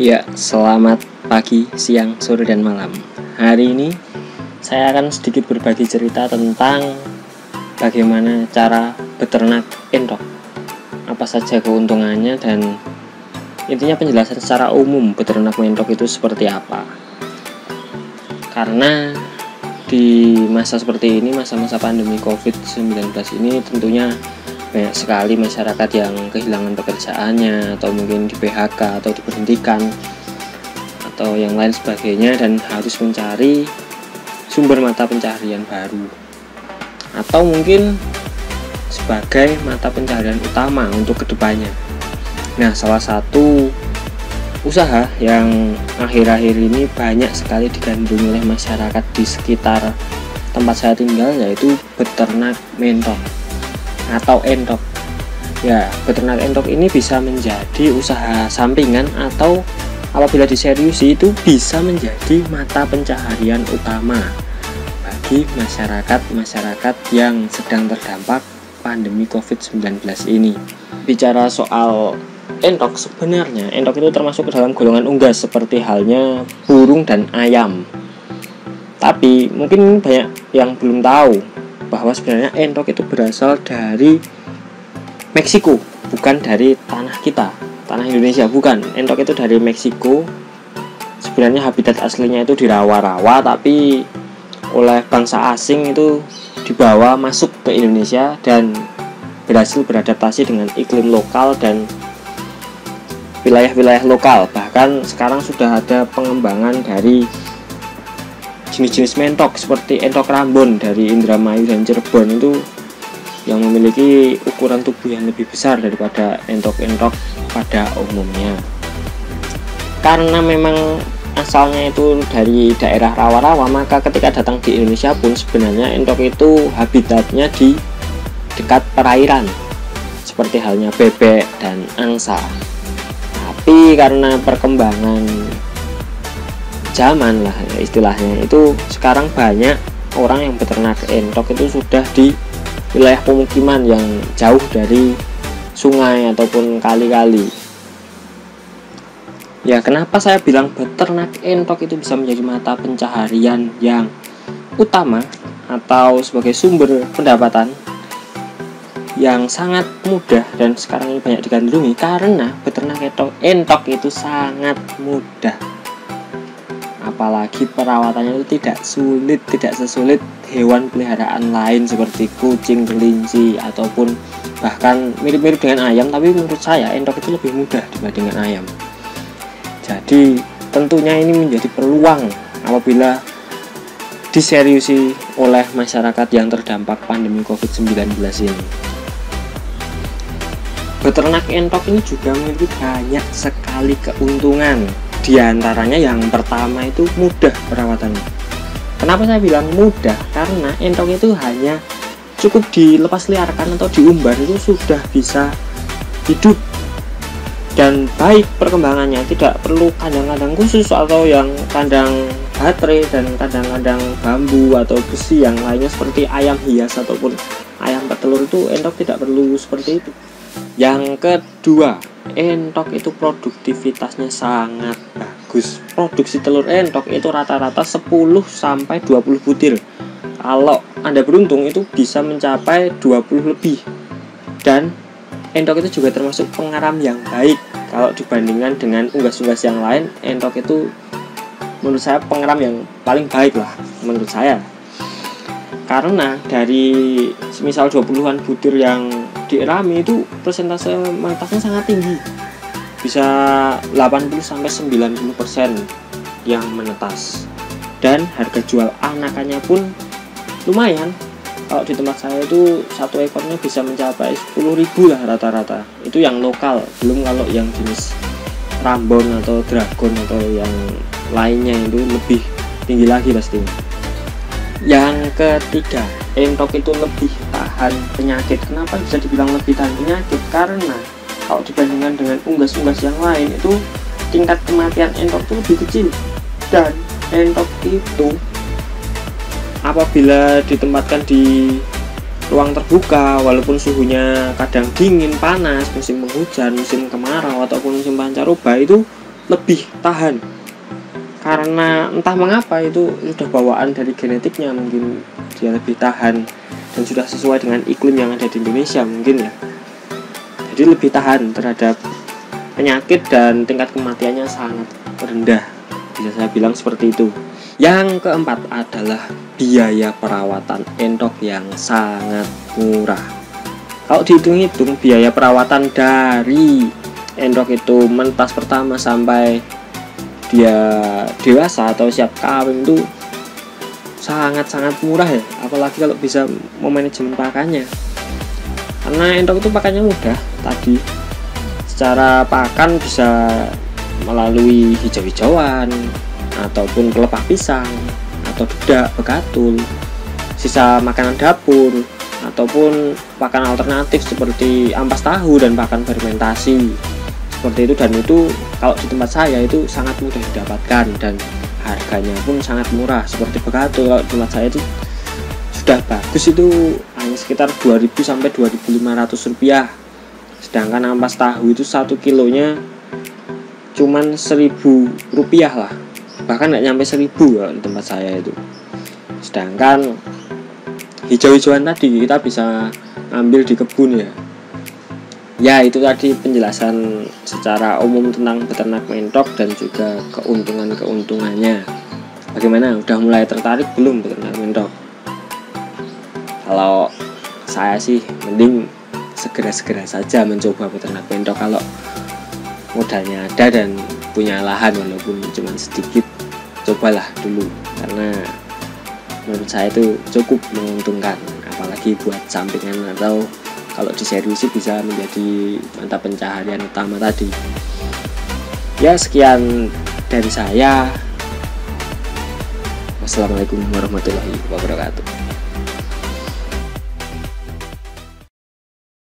Ya, selamat pagi, siang, sore, dan malam. Hari ini saya akan sedikit berbagi cerita tentang bagaimana cara beternak entok, apa saja keuntungannya, dan intinya penjelasan secara umum beternak entok itu seperti apa. Karena di masa seperti ini, masa-masa pandemi COVID-19 ini tentunya banyak sekali masyarakat yang kehilangan pekerjaannya, atau mungkin di PHK atau diberhentikan atau yang lain sebagainya, dan harus mencari sumber mata pencaharian baru atau mungkin sebagai mata pencaharian utama untuk kedepannya. Nah, salah satu usaha yang akhir-akhir ini banyak sekali digandrungi oleh masyarakat di sekitar tempat saya tinggal, yaitu beternak mentok atau entok. Ya, beternak entok ini bisa menjadi usaha sampingan atau apabila diseriusi itu bisa menjadi mata pencaharian utama bagi masyarakat yang sedang terdampak pandemi COVID-19 ini. Bicara soal entok, sebenarnya entok itu termasuk ke dalam golongan unggas seperti halnya burung dan ayam. Tapi mungkin banyak yang belum tahu bahwa sebenarnya entok itu berasal dari Meksiko, bukan dari tanah kita, tanah Indonesia, bukan. Entok itu dari Meksiko. Sebenarnya habitat aslinya itu di rawa-rawa, tapi oleh bangsa asing itu dibawa masuk ke Indonesia dan berhasil beradaptasi dengan iklim lokal dan wilayah-wilayah lokal. Bahkan sekarang sudah ada pengembangan dari jenis-jenis mentok seperti entok Rambon dari Indramayu dan Cirebon itu yang memiliki ukuran tubuh yang lebih besar daripada entok-entok pada umumnya. Karena memang asalnya itu dari daerah rawa-rawa, maka ketika datang di Indonesia pun sebenarnya entok itu habitatnya di dekat perairan seperti halnya bebek dan angsa. Tapi karena perkembangan zaman lah istilahnya, itu sekarang banyak orang yang beternak entok itu sudah di wilayah pemukiman yang jauh dari sungai ataupun kali-kali. Ya, kenapa saya bilang beternak entok itu bisa menjadi mata pencaharian yang utama atau sebagai sumber pendapatan yang sangat mudah dan sekarang ini banyak digandrungi? Karena beternak entok itu sangat mudah, apalagi perawatannya itu tidak sesulit hewan peliharaan lain seperti kucing, kelinci, ataupun bahkan mirip-mirip dengan ayam. Tapi menurut saya entok itu lebih mudah dibandingkan ayam. Jadi tentunya ini menjadi peluang apabila diseriusi oleh masyarakat yang terdampak pandemi COVID-19 ini. Beternak entok ini juga memiliki banyak sekali keuntungan. Di antaranya yang pertama itu mudah perawatannya. Kenapa saya bilang mudah? Karena entok itu hanya cukup dilepas liarkan atau diumbar itu sudah bisa hidup dan baik perkembangannya. Tidak perlu kandang-kandang khusus atau yang kandang baterai dan kandang-kandang bambu atau besi yang lainnya seperti ayam hias ataupun ayam petelur. Itu entok tidak perlu seperti itu. Yang kedua, entok itu produktivitasnya sangat bagus. Produksi telur entok itu rata-rata 10-20 butir. Kalau Anda beruntung itu bisa mencapai 20 lebih. Dan entok itu juga termasuk pengaram yang baik. Kalau dibandingkan dengan unggas-unggas yang lain, entok itu menurut saya pengaram yang paling baik lah menurut saya. Karena dari semisal 20-an butir yang dierami itu persentase menetasnya sangat tinggi, bisa 80-90% yang menetas, dan harga jual anakannya pun lumayan. Kalau di tempat saya itu satu ekornya bisa mencapai 10.000 lah rata-rata. Itu yang lokal, belum kalau yang jenis Rambon atau Dragon atau yang lainnya itu lebih tinggi lagi pastinya. Yang ketiga, entok itu lebih tahan penyakit. Kenapa bisa dibilang lebih tahan penyakit? Karena kalau dibandingkan dengan unggas-unggas yang lain itu tingkat kematian entok itu lebih kecil. Dan entok itu apabila ditempatkan di ruang terbuka, walaupun suhunya kadang dingin, panas, musim penghujan, musim kemarau ataupun musim pancaroba, itu lebih tahan, karena entah mengapa itu sudah bawaan dari genetiknya, mungkin dia lebih tahan dan sudah sesuai dengan iklim yang ada di Indonesia mungkin ya. Jadi lebih tahan terhadap penyakit dan tingkat kematiannya sangat rendah, bisa saya bilang seperti itu. Yang keempat adalah biaya perawatan entok yang sangat murah. Kalau dihitung-hitung biaya perawatan dari entok itu menetas pertama sampai dia dewasa atau siap kawin itu sangat-sangat murah ya, apalagi kalau bisa memanajemen pakannya. Karena entok itu pakannya mudah tadi, secara pakan bisa melalui hijau-hijauan ataupun pelepah pisang atau dedak, bekatul, sisa makanan dapur, ataupun pakan alternatif seperti ampas tahu dan pakan fermentasi seperti itu. Dan itu kalau di tempat saya itu sangat mudah didapatkan dan harganya pun sangat murah. Seperti bekatul kalau di tempat saya itu sudah bagus itu hanya sekitar 2.000 sampai 2.500 rupiah, sedangkan ampas tahu itu 1 kilonya cuman 1.000 rupiah lah, bahkan nggak nyampe 1.000 ya di tempat saya itu. Sedangkan hijau-hijauan tadi kita bisa ambil di kebun ya. Ya itu tadi penjelasan secara umum tentang beternak mentok dan juga keuntungannya. Bagaimana? Udah mulai tertarik belum beternak mentok? Kalau saya sih mending segera-segera saja mencoba beternak mentok kalau modalnya ada dan punya lahan walaupun cuma sedikit. Cobalah dulu, karena menurut saya itu cukup menguntungkan, apalagi buat sampingan atau kalau diseriusi bisa menjadi mata pencaharian utama tadi. Ya sekian dari saya. Wassalamualaikum warahmatullahi wabarakatuh.